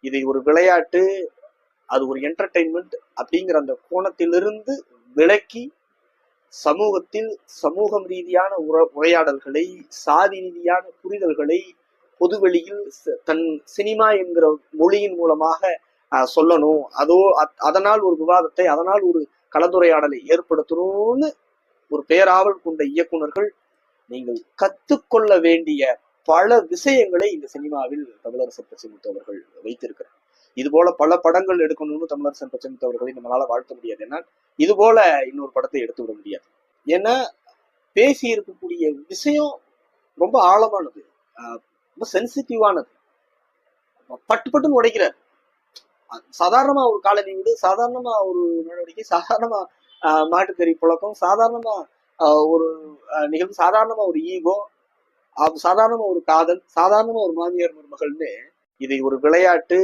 இதை ஒரு விளையாட்டு, அது ஒரு என்டர்டெயின்மெண்ட் அப்படிங்கிற அந்த கோணத்திலிருந்து விலக்கி சமூகத்தில் சமூகம் ரீதியான உரையாடல்களை, சாதி ரீதியான புரிதல்களை பொதுவெளியில் தன் சினிமா என்கிற மொழியின் மூலமாக சொல்லணும். அதனால் ஒரு விவாதத்தை, அதனால் ஒரு கலந்துரையாடலை ஏற்படுத்தணும்னு ஒரு பேராவல் கொண்ட இயக்குனர்கள் நீங்கள் கத்துக்கொள்ள வேண்டிய பல விஷயங்களை இந்த சினிமாவில் தமிழரசன் பச்சைமுத்து அவர்கள் வைத்திருக்கிறார். இது போல பல படங்கள் எடுக்கணும்னு தமிழரசன் பச்சைமுத்து அவர்களை நம்மளால வாழ்த்த முடியாது. ஏன்னா இது போல இன்னொரு படத்தை எடுத்து விட முடியாது. ஏன்னா பேசி இருக்கக்கூடிய விஷயம் ரொம்ப ஆழமானது, ரொம்ப சென்சிட்டிவானது. பட்டு பட்டுன்னு உடைக்கிறார். சாதாரணமா ஒரு காலனி வீடு, சாதாரணமா ஒரு நடவடிக்கை, சாதாரணமா மாட்டுக்கறி புழக்கம், சாதாரணமா ஒரு நிகழ்வு, சாதாரணமா ஒரு ஈகோ, சாதாரணமா ஒரு காதல், சாதாரணமா ஒரு மாமியார் மருமகள்னு இதை ஒரு விளையாட்டு